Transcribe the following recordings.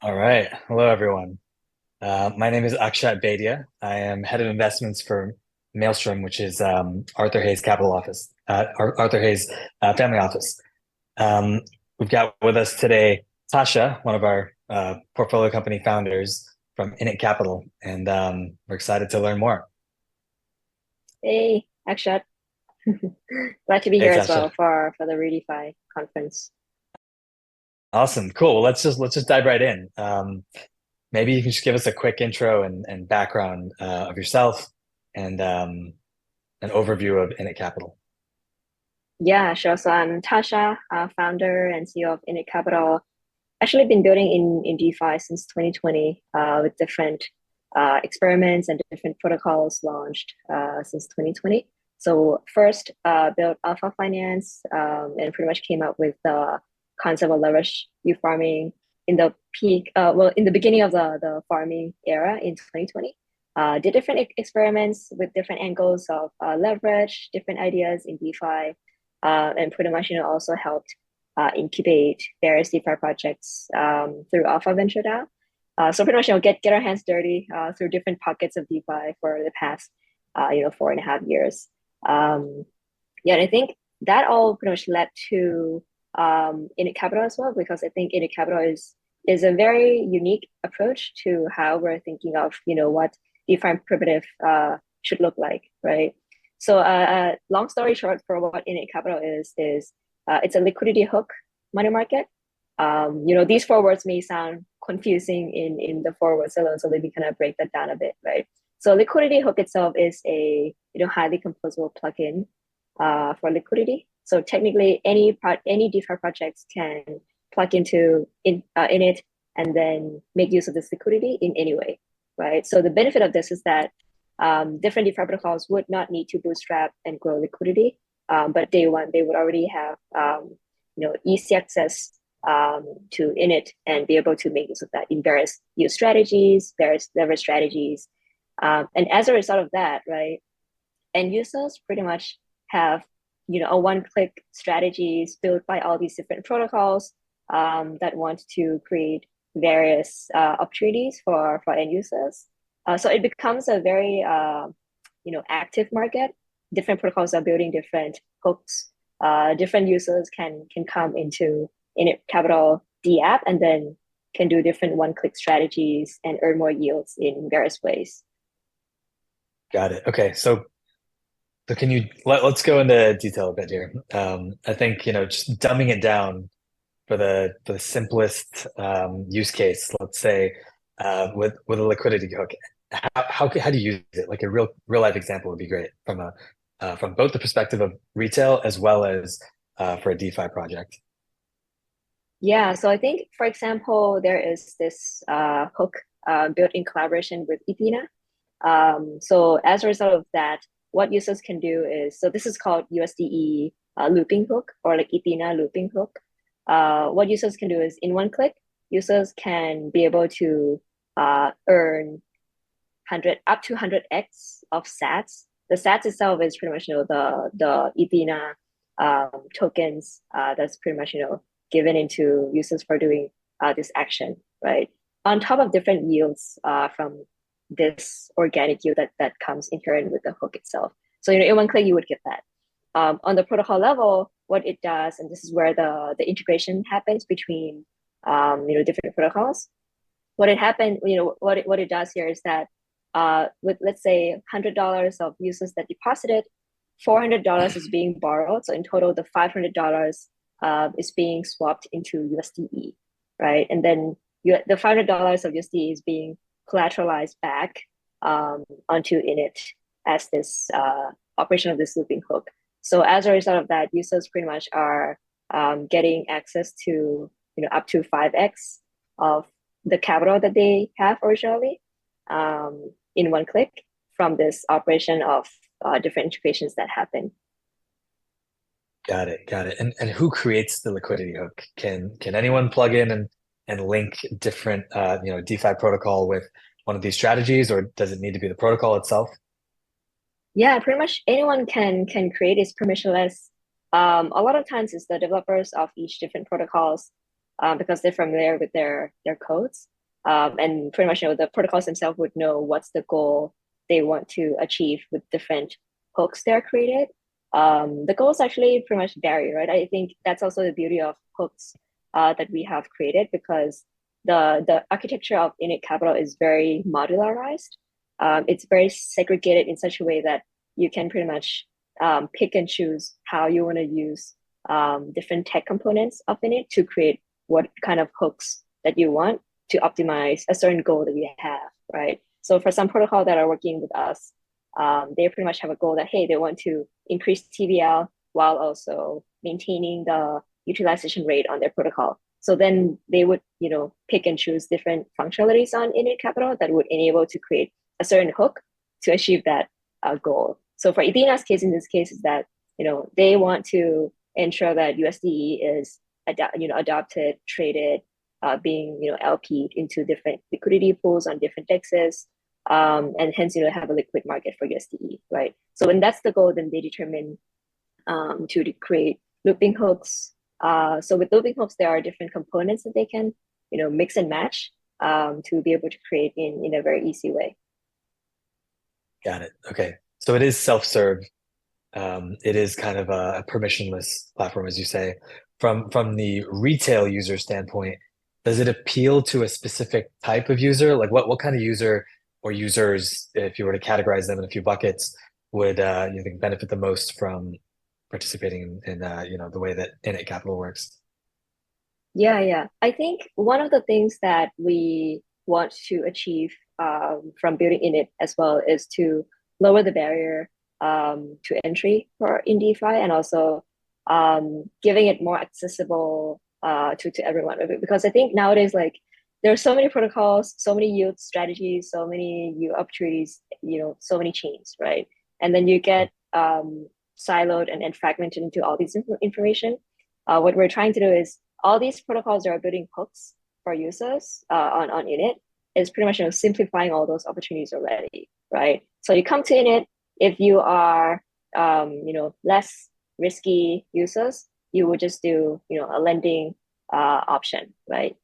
All right. Hello, everyone. My name is Akshat Bedia. I am head of investments for Maelstrom, which is Arthur Hayes Capital Office, Arthur Hayes Family Office. Um, we've got with us today Tascha, one of our portfolio company founders from INIT Capital, and we're excited to learn more. Hey, Akshat. Glad to be Hey, here as well Tascha. for the REDeFi conference. Awesome. Cool. Well, let's just dive right in. Maybe you can just give us a quick intro and background of yourself and an overview of INIT Capital. Yeah, sure. So I'm Tasha, founder and CEO of INIT Capital. Actually been building in DeFi since 2020 with different experiments and different protocols launched since 2020. So first built Alpha Finance and pretty much came up with the concept of leverage farming in the in the beginning of the farming era in 2020. Did different experiments with different angles of leverage, different ideas in DeFi, and pretty much also helped incubate various DeFi projects through Alpha Venture DAO. So pretty much, get our hands dirty through different pockets of DeFi for the past, 4.5 years. Um, yeah, and I think that all pretty much led to INIT Capital as well, because I think INIT Capital is a very unique approach to how we're thinking of, what DeFi primitive should look like, right? So, long story short, for what INIT Capital is it's a liquidity hook money market. These four words may sound confusing in the four words alone, so let me kind of break that down a bit, right? So liquidity hook itself is a highly composable plugin for liquidity. So technically, any DeFi projects can plug in it and then make use of this liquidity in any way, right? So the benefit of this is that different DeFi protocols would not need to bootstrap and grow liquidity, but day one they would already have easy access to INIT and be able to make use of that in various use strategies, various leverage strategies, and as a result of that, right, end users pretty much have a one-click strategies built by all these different protocols that want to create various opportunities for end users. So it becomes a very active market. Different protocols are building different hooks. Different users can come into INIT Capital D app and then can do different one-click strategies and earn more yields in various ways. Got it. Okay, so can you let's go into detail a bit here. I think just dumbing it down for the simplest use case, let's say with a liquidity hook. How do you use it? Like a real life example would be great from both the perspective of retail as well as for a DeFi project. Yeah, so I think, for example, there is this hook built in collaboration with Ethena. So as a result of that, what users can do is, so this is called USDE looping hook, or like Ethena looping hook. What users can do is, in one click, users can be able to earn 100 up to 100x of sats. The sats itself is pretty much the Ethena tokens that's pretty much given into users for doing this action, right? On top of different yields from this organic yield that comes inherent with the hook itself. So in one click you would get that. On the protocol level, what it does, and this is where the integration happens between different protocols. What it does here is that with, let's say, $100 of users that deposited, $400 is being borrowed. So in total, the $500 is being swapped into USDE, right? And then the $500 of USDE is being collateralized back onto INIT as this operation of this looping hook. So as a result of that, users pretty much are getting access to up to 5x of the capital that they have originally in one click from this operation of different integrations that happen. Got it. Got it. And who creates the liquidity hook? Can anyone plug in and link different DeFi protocol with one of these strategies, or does it need to be the protocol itself? Yeah, pretty much anyone can create. It's permissionless. A lot of times it's the developers of each different protocols because they're familiar with their codes. And pretty much, the protocols themselves would know what's the goal they want to achieve with different hooks they're created. The goals actually pretty much vary, right? I think that's also the beauty of hooks that we have created, because the architecture of INIT Capital is very modularized. It's very segregated in such a way that you can pretty much pick and choose how you want to use different tech components of INIT to create what kind of hooks that you want to optimize a certain goal that we have, right? So for some protocol that are working with us, they pretty much have a goal that, hey, they want to increase TVL while also maintaining the utilization rate on their protocol. So then they would, pick and choose different functionalities on INIT Capital that would enable to create a certain hook to achieve that goal. So for Athena's case, in this case, is that, they want to ensure that USDE is adopted, traded, being LP'd into different liquidity pools on different dexes, and hence have a liquid market for USDE, right? So when that's the goal, then they determine to create looping hooks. So with looping hooks, there are different components that they can mix and match to be able to create in a very easy way. Got it. Okay. So it is self-serve. It is kind of a permissionless platform, as you say. From the retail user standpoint, does it appeal to a specific type of user? Like what kind of user or users, if you were to categorize them in a few buckets, would you think benefit the most from participating in the way that INIT Capital works? Yeah. I think one of the things that we want to achieve from building INIT as well is to lower the barrier to entry for in DeFi, and also giving it more accessible to everyone. Because I think nowadays, like, there are so many protocols, so many yield strategies, so many yield opportunities, so many chains, right? And then you get siloed and fragmented into all these information. What we're trying to do is all these protocols that are building hooks for users on INIT is pretty much simplifying all those opportunities already, right? So you come to INIT, if you are less risky users, you would just do a lending option, right?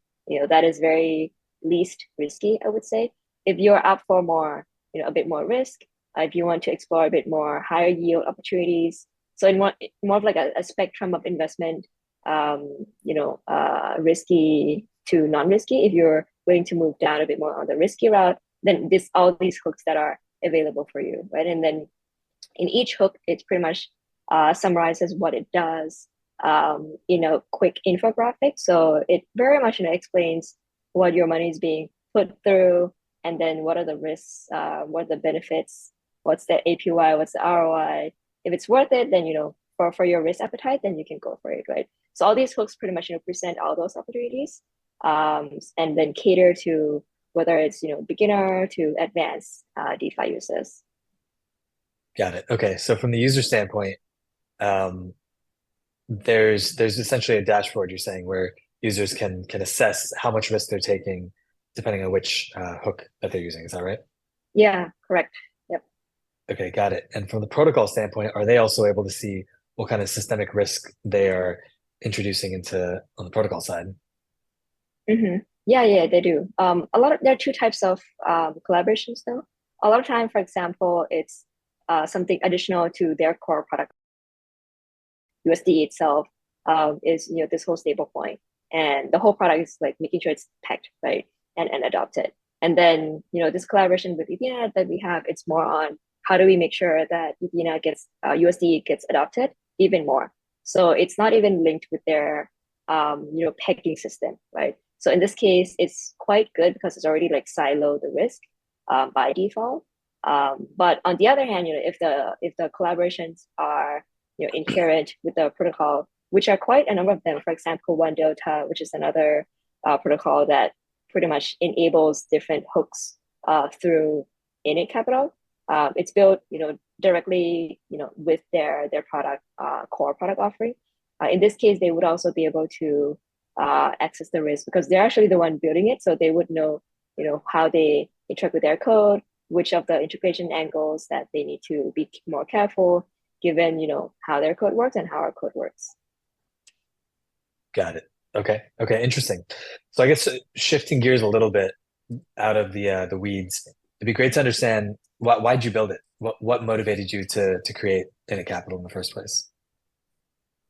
That is very least risky, I would say. If you're up for more, a bit more risk, if you want to explore a bit more higher yield opportunities, so in more of like a spectrum of investment, risky to non-risky. If you're willing to move down a bit more on the risky route, then all these hooks that are available for you, right? And then in each hook, it's pretty much summarizes what it does in a quick infographic. So it very much explains what your money is being put through, and then what are the risks, what are the benefits, what's the APY, what's the ROI. If it's worth it, then for your risk appetite, then you can go for it, right? So all these hooks pretty much present all those opportunities, and then cater to whether it's beginner to advanced DeFi users. Got it. Okay. So from the user standpoint, there's essentially a dashboard you're saying where users can assess how much risk they're taking depending on which hook that they're using. Is that right? Yeah, correct. Yep. Okay, got it. And from the protocol standpoint, are they also able to see what kind of systemic risk they are introducing into on the protocol side? Mm-hmm. Yeah, they do. There are two types of collaborations though. A lot of time, for example, it's something additional to their core product. USDE itself is this whole stable point, and the whole product is like making sure it's pegged, right, and adopted. And then this collaboration with Ethena that we have, it's more on how do we make sure that Ethena gets USDE gets adopted even more. So it's not even linked with their pegging system, right? So in this case, it's quite good because it's already like siloed the risk by default. But on the other hand, if the collaborations are inherent with the protocol, which are quite a number of them. For example, One Delta, which is another protocol that pretty much enables different hooks through INIT Capital. It's built, directly, with their product core product offering. In this case, they would also be able to access the risk because they're actually the one building it, so they would know, how they interact with their code, which of the integration angles that they need to be more careful, given how their code works and how our code works. Got it. Okay. Interesting. So I guess shifting gears a little bit, out of the weeds, it'd be great to understand why'd you build it? What motivated you to create INIT Capital in the first place?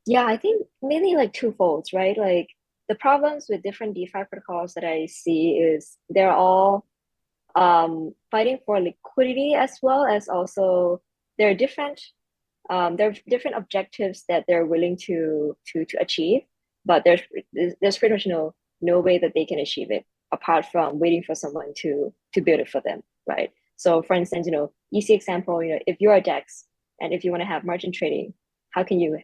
Yeah, I think mainly like twofolds, right? Like the problems with different DeFi protocols that I see is they're all fighting for liquidity as well as also there are different objectives that they're willing to achieve, but there's pretty much no way that they can achieve it apart from waiting for someone to build it for them, right? So for instance, easy example, if you're a DEX and if you want to have margin trading, how can you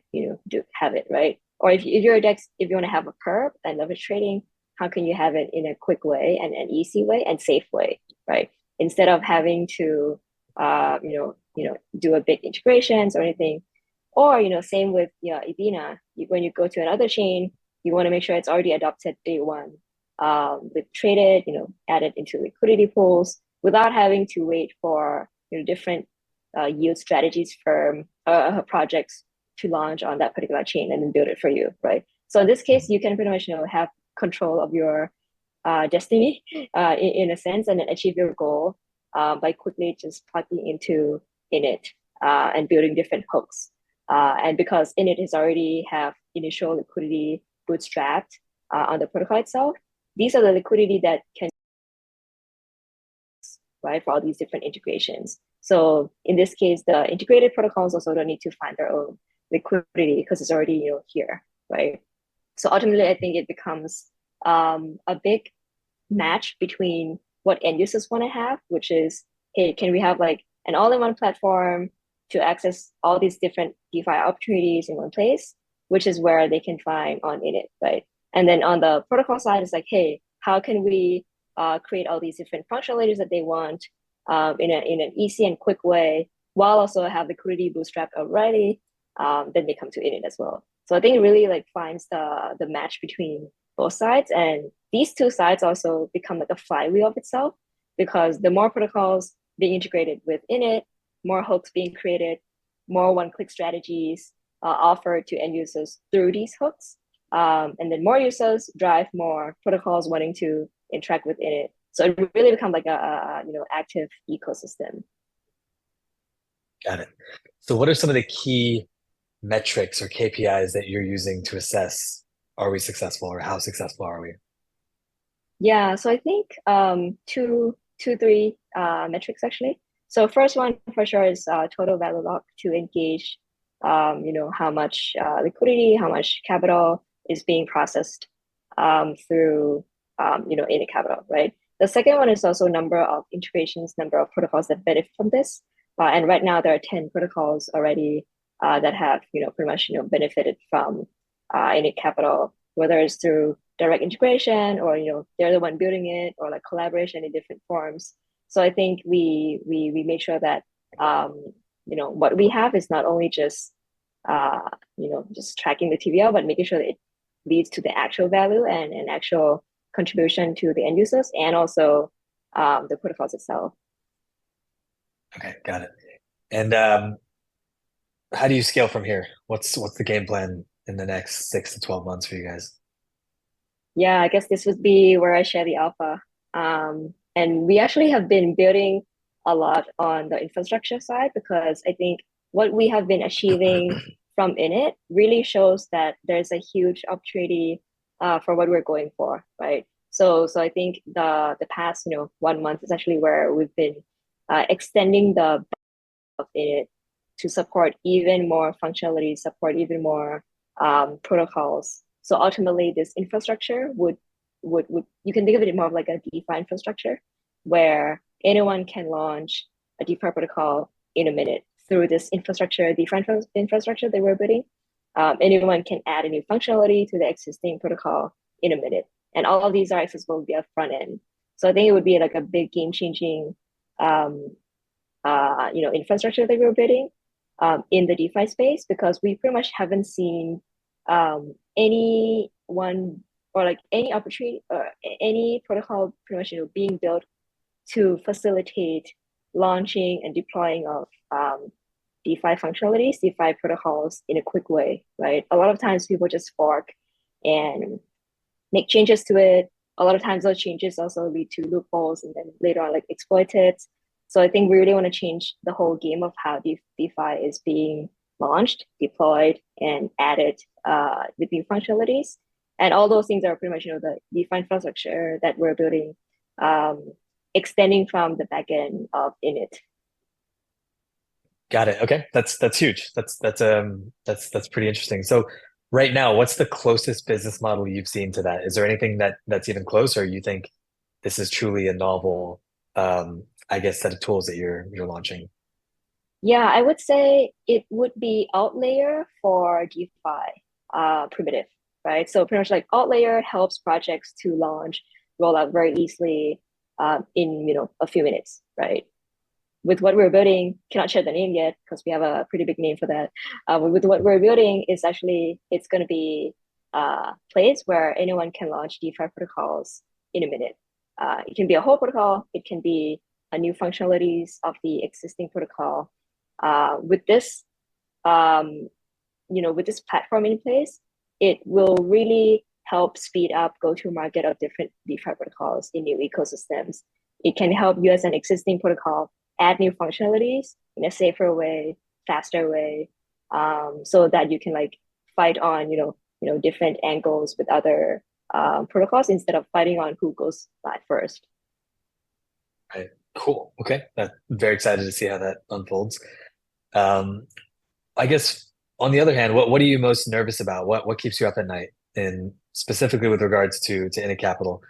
have it, right? Or if you're a DEX, if you want to have a perp and leverage trading, how can you have it in a quick way and an easy way and safe way, right? Instead of having to do a big integrations or anything. Or, same with Ibina. When you go to another chain, you want to make sure it's already adopted day one. With traded, added into liquidity pools without having to wait for different yield strategies from projects to launch on that particular chain and then build it for you, right? So in this case, you can pretty much have control of your destiny in a sense, and then achieve your goal by quickly just plugging into init and building different hooks. And because init is already have initial liquidity bootstrapped on the protocol itself, these are the liquidity that can, right, for all these different integrations. So in this case, the integrated protocols also don't need to find their own liquidity because it's already here, right? So ultimately, I think it becomes a big match between what end users want to have, which is, hey, can we have like an all-in-one platform to access all these different DeFi opportunities in one place, which is where they can find on Init, right? And then on the protocol side, it's like, hey, how can we create all these different functionalities that they want in an easy and quick way, while also have liquidity bootstrapped already? Then they come to Init as well. So I think it really like finds the match between both sides, and these two sides also become like a flywheel of itself, because the more protocols being integrated within it, more hooks being created, more one-click strategies offered to end users through these hooks, and then more users drive more protocols wanting to interact within it. So it really becomes like a active ecosystem. Got it. So what are some of the key metrics or KPIs that you're using to assess, are we successful, or how successful are we? Yeah, so I think three metrics actually. So first one for sure is total value locked to engage. How much liquidity, how much capital is being processed through INIT Capital, right? The second one is also number of integrations, number of protocols that benefit from this. And right now there are 10 protocols already that have pretty much benefited from INIT Capital, whether it's through direct integration or they're the one building it, or like collaboration in different forms. So I think we make sure that what we have is not only just just tracking the TVL, but making sure that it leads to the actual value and an actual contribution to the end users, and also the protocols itself. Okay, got it. And how do you scale from here? What's the game plan in the next 6 to 12 months for you guys? Yeah, I guess this would be where I share the alpha. And we actually have been building a lot on the infrastructure side, because I think what we have been achieving from Init really shows that there's a huge opportunity for what we're going for, right? So I think the past 1 month is actually where we've been extending the of Init to support even more functionality, support even more protocols. So ultimately, this infrastructure would you can think of it more of like a DeFi infrastructure, where anyone can launch a DeFi protocol in a minute through this infrastructure, DeFi infrastructure that we're building. Anyone can add a new functionality to the existing protocol in a minute, and all of these are accessible via front end. So I think it would be like a big game changing infrastructure that we're building in the DeFi space, because we pretty much haven't seen anyone or like any opportunity or any protocol pretty much being built to facilitate launching and deploying of DeFi functionalities, DeFi protocols in a quick way, right? A lot of times people just fork and make changes to it, a lot of times those changes also lead to loopholes and then later on like exploited. So I think we really want to change the whole game of how DeFi is being launched, deployed, and added with new functionalities. And all those things are pretty much, the DeFi infrastructure that we're building, extending from the backend of init. Got it. Okay. That's huge. That's pretty interesting. So right now, what's the closest business model you've seen to that? Is there anything that's even close, or you think this is truly a novel, I guess, set of tools that you're launching? Yeah, I would say it would be Outlayer for DeFi, primitive, right? So pretty much like Outlayer helps projects to launch, roll out very easily, in a few minutes, right? With what we're building, cannot share the name yet because we have a pretty big name for that. With what we're building is actually it's going to be a place where anyone can launch DeFi protocols in a minute. It can be a whole protocol. It can be a new functionalities of the existing protocol. With this, with this platform in place, it will really help speed up go-to-market of different DeFi protocols in new ecosystems. It can help you as an existing protocol add new functionalities in a safer way, faster way, so that you can like fight on different angles with other protocols instead of fighting on who goes live first. Right. Cool. Okay. Very excited to see how that unfolds. Um, I guess on the other hand, what are you most nervous about? What keeps you up at night, and specifically with regards to INIT Capital?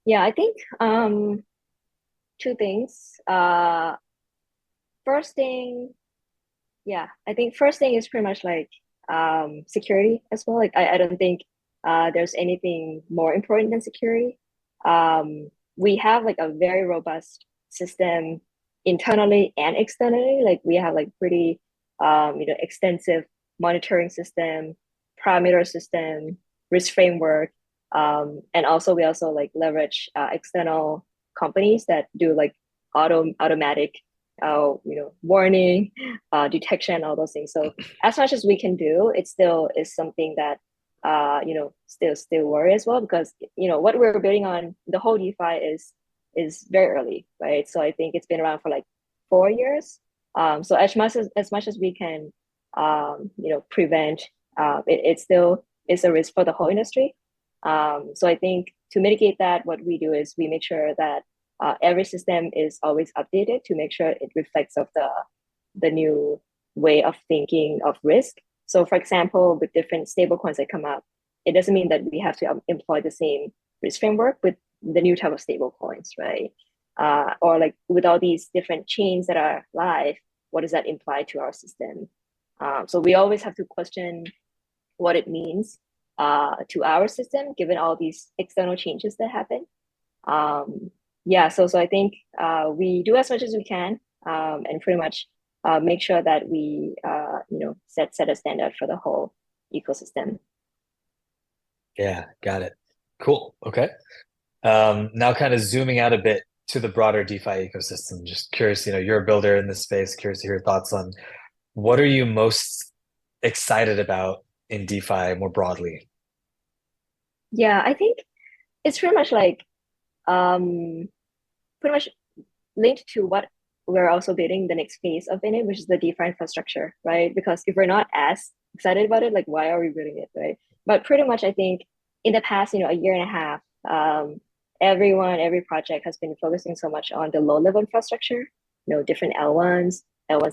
Yeah, I think two things. First thing, yeah, I think first thing is pretty much like security as well. Like I don't think there's anything more important than security. We have like a very robust system internally and externally. Like we have like pretty extensive monitoring system, parameter system, risk framework, and also we also like leverage external companies that do like automatic warning, detection, all those things. So as much as we can do, it still is something that still worry as well because what we're building on the whole DeFi is very early, right? So I think it's been around for like 4 years. So as much as we can, prevent, it still is a risk for the whole industry. So I think to mitigate that, what we do is we make sure that every system is always updated to make sure it reflects of the new way of thinking of risk. So for example, with different stablecoins that come up, it doesn't mean that we have to employ the same risk framework with the new type of stablecoins, right? Or like with all these different chains that are live, what does that imply to our system? So we always have to question what it means to our system, given all these external changes that happen. Yeah, so I think we do as much as we can, and pretty much make sure that we set a standard for the whole ecosystem. Yeah, got it. Cool. Okay. Now kind of zooming out a bit to the broader DeFi ecosystem. Just curious, you're a builder in this space. Curious to hear your thoughts on what are you most excited about in DeFi more broadly? Yeah, I think it's pretty much like um, pretty much linked to what we're also building the next phase of in it, which is the DeFi infrastructure, right? Because if we're not as excited about it, like why are we building it, right? But pretty much, I think in the past, a year and a half, every project has been focusing so much on the low level infrastructure, different L1s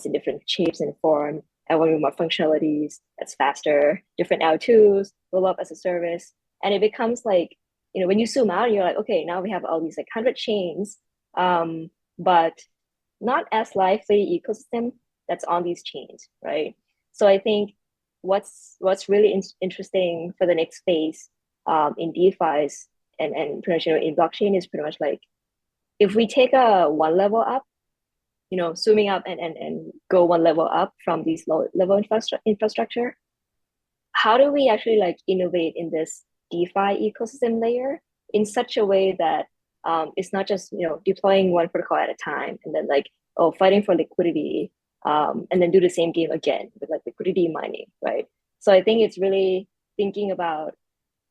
in different shapes and form, L1 with more functionalities that's faster, different L2s, roll up as a service. And it becomes like, when you zoom out, you're like, okay, now we have all these like 100 chains, but not as lively ecosystem that's on these chains, right? So I think what's really interesting for the next phase in DeFi's and pretty much in blockchain is pretty much like if we take a one level up, zooming up and go one level up from these low level infrastructure, how do we actually like innovate in this DeFi ecosystem layer in such a way that it's not just deploying one protocol at a time and then like fighting for liquidity and then do the same game again with like liquidity mining, right? So I think it's really thinking about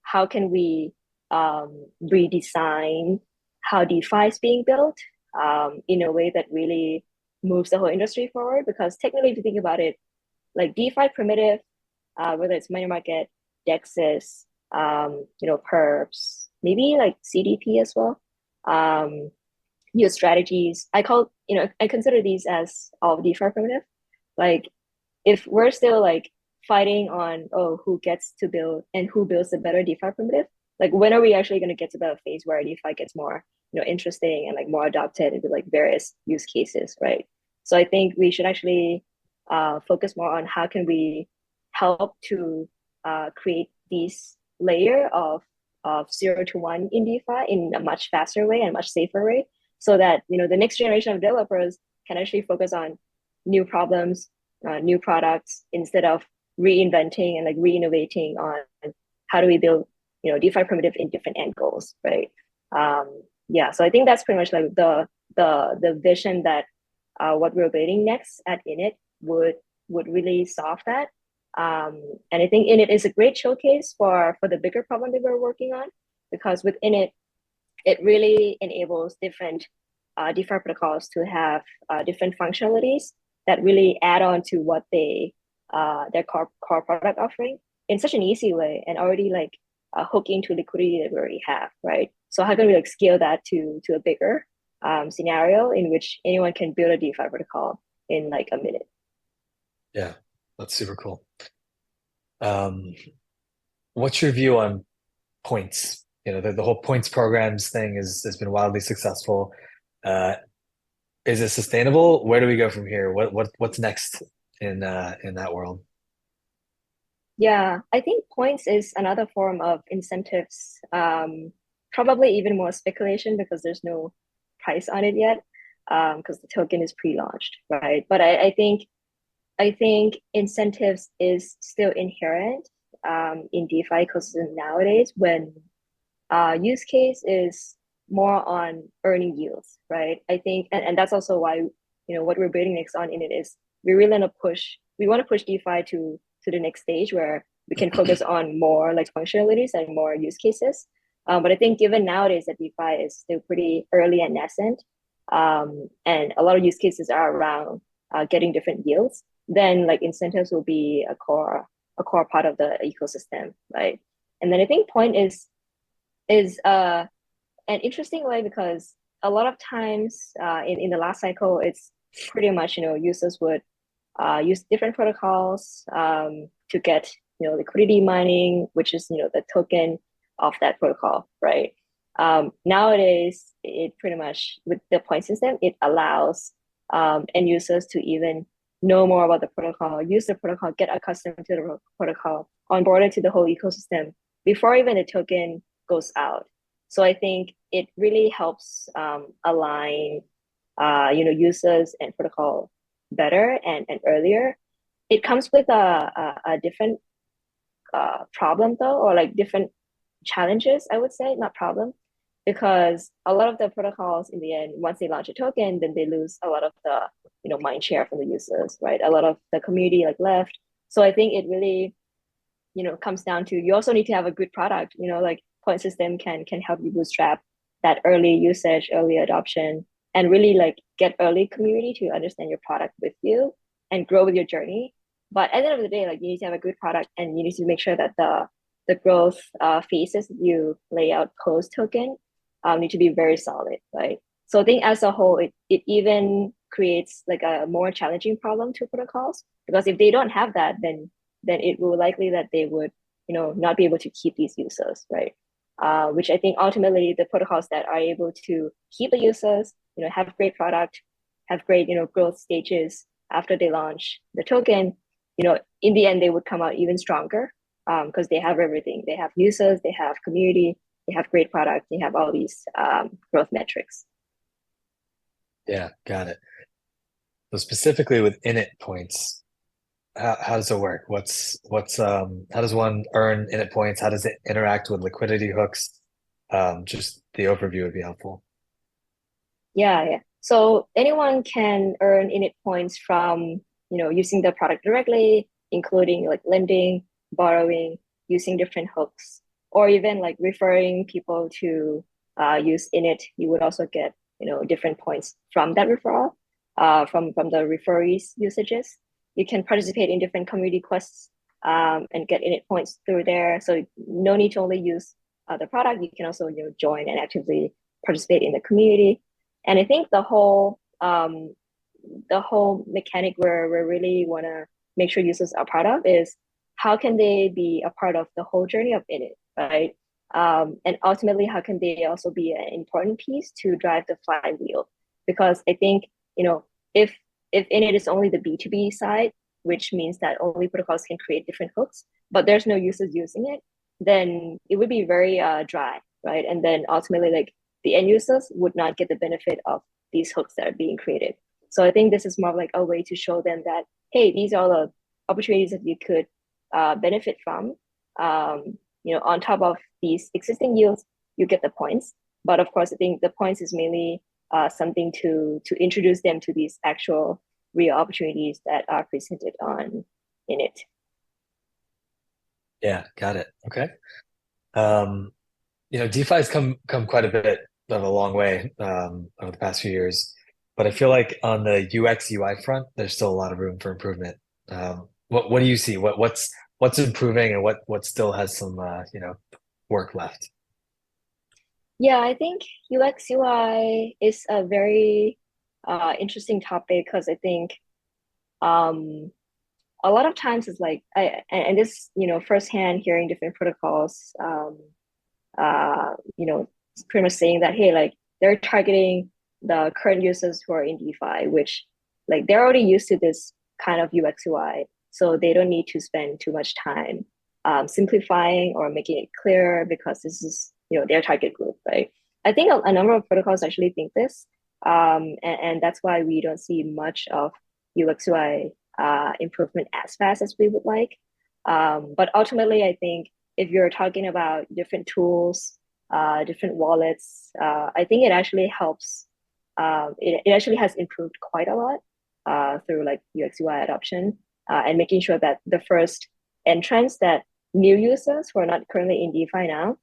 how can we redesign how DeFi is being built in a way that really moves the whole industry forward. Because technically, if you think about it, like DeFi primitive, whether it's money market, DEXs, perps, maybe like CDP as well. Use strategies. I consider these as all DeFi primitive. Like if we're still like fighting on who gets to build and who builds the better DeFi primitive, like when are we actually going to get to the phase where DeFi gets more interesting and like more adopted into like various use cases, right? So I think we should actually focus more on how can we help to create these layer of 0 to 1 in DeFi in a much faster way and much safer way, so that the next generation of developers can actually focus on new problems, new products, instead of reinventing and like re-innovating on how do we build DeFi primitive in different angles, right? Yeah, so I think that's pretty much like the vision that what we're building next at INIT would really solve that. And I think INIT is a great showcase for the bigger problem that we're working on, because with INIT, it really enables different DeFi protocols to have different functionalities that really add on to what their core product offering in such an easy way, and already like hook into liquidity that we already have, right? So how can we like scale that to a bigger scenario in which anyone can build a DeFi protocol in like a minute? Yeah, that's super cool. What's your view on points? The whole points programs thing has been wildly successful. Is it sustainable? Where do we go from here? What's next in that world? Yeah, I think points is another form of incentives. Probably even more speculation because there's no price on it yet, because the token is pre-launched, right? But I think incentives is still inherent in DeFi ecosystem nowadays, when use case is more on earning yields, right? I think, and that's also why what we're building next on in it is we really want to push DeFi to the next stage where we can focus on more like functionalities and more use cases. But I think given nowadays that DeFi is still pretty early and nascent, and a lot of use cases are around getting different yields, then like incentives will be a core part of the ecosystem, right? And then I think point is an interesting way, because a lot of times in the last cycle, it's pretty much users would use different protocols to get liquidity mining, which is the token of that protocol, right? Nowadays, it pretty much, with the point system, it allows end users to even know more about the protocol, use the protocol, get accustomed to the protocol, onboard it to the whole ecosystem before even the token goes out. So I think it really helps align users and protocol better and earlier. It comes with a different problem though, or like different challenges, I would say, not problem, because a lot of the protocols in the end, once they launch a token, then they lose a lot of the mind share from the users, right? A lot of the community like left. So I think it really comes down to, you also need to have a good product. Like point system can help you bootstrap that early usage, early adoption, and really like get early community to understand your product with you and grow with your journey. But at the end of the day, like you need to have a good product, and you need to make sure that the growth phases you lay out post token need to be very solid, right? So I think as a whole, it even creates like a more challenging problem to protocols, because if they don't have that, then it will likely that they would not be able to keep these users, right? Which I think ultimately the protocols that are able to keep the users, have great product, have great growth stages after they launch the token, in the end they would come out even stronger, because they have everything. They have users, they have community, they have great product, they have all these growth metrics. Yeah, got it. So specifically with init points, how does it work? How does one earn init points? How does it interact with liquidity hooks? Just the overview would be helpful. Yeah. So anyone can earn init points from using the product directly, including like lending, borrowing, using different hooks. or even like referring people to use init, you would also get different points from that referral, from the referees usages. You can participate in different community quests and get init points through there. So no need to only use the product. You can also join and actively participate in the community. And I think the whole mechanic where we really want to make sure users are part of is how can they be a part of the whole journey of init, right? And ultimately, how can they also be an important piece to drive the flywheel? Because I think, if init is only the B2B side, which means that only protocols can create different hooks, but there's no users using it, then it would be very dry, right? And then ultimately, like the end users would not get the benefit of these hooks that are being created. So I think this is more like a way to show them that, hey, these are the opportunities that you could benefit from. On top of these existing yields, you get the points. But of course, I think the points is mainly something to introduce them to these actual real opportunities that are presented on init. Yeah, got it. Okay. DeFi has come quite a bit of a long way over the past few years, but I feel like on the UX UI front, there's still a lot of room for improvement. What do you see? What's improving and what still has some work left? Yeah, I think UX UI is a very interesting topic because I think um, a lot of times it's like and this firsthand hearing different protocols pretty much saying that, hey, like they're targeting the current users who are in DeFi, which like they're already used to this kind of UX UI, so they don't need to spend too much time simplifying or making it clear because this is their target group, right? I think a number of protocols actually think this, and that's why we don't see much of UX UI improvement as fast as we would like. But ultimately, I think if you're talking about different tools, different wallets, I think it actually helps. It actually has improved quite a lot through like UX UI adoption and making sure that the first entrants, that new users who are not currently in DeFi now,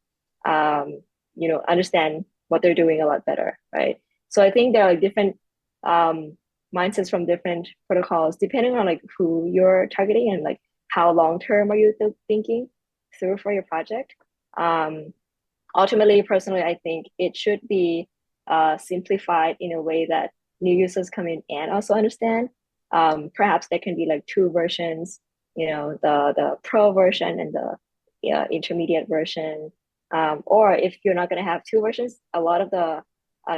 understand what they're doing a lot better, right? So I think there are like different mindsets from different protocols depending on like who you're targeting and like how long term are you thinking through for your project. Ultimately, personally, I think it should be simplified in a way that new users come in and also understand. Perhaps there can be like two versions, the pro version and the intermediate version. Or if you're not going to have two versions, a lot of the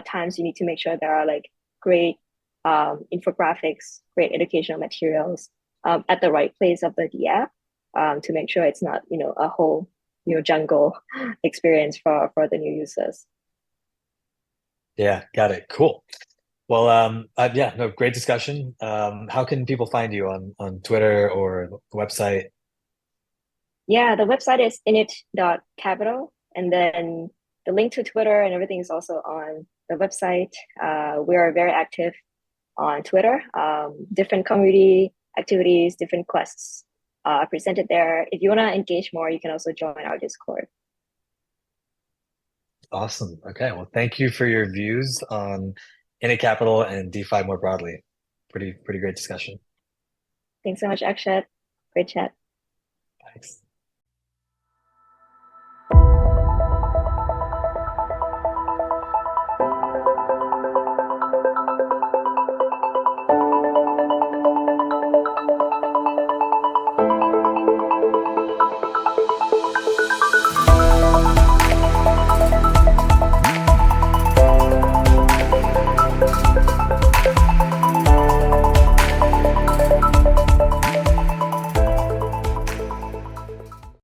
times you need to make sure there are like great infographics, great educational materials at the right place of the app to make sure it's not, a whole jungle experience for the new users. Yeah, got it. Cool. Well, yeah, no, great discussion. How can people find you on Twitter or the website? Yeah, the website is init.capital, and then the link to Twitter and everything is also on the website. We are very active on Twitter. Different community activities, different quests presented there. If you want to engage more, you can also join our Discord. Awesome. Okay. Well, thank you for your views on INIT Capital and DeFi more broadly. Pretty great discussion. Thanks so much, Akshat. Great chat. Thanks.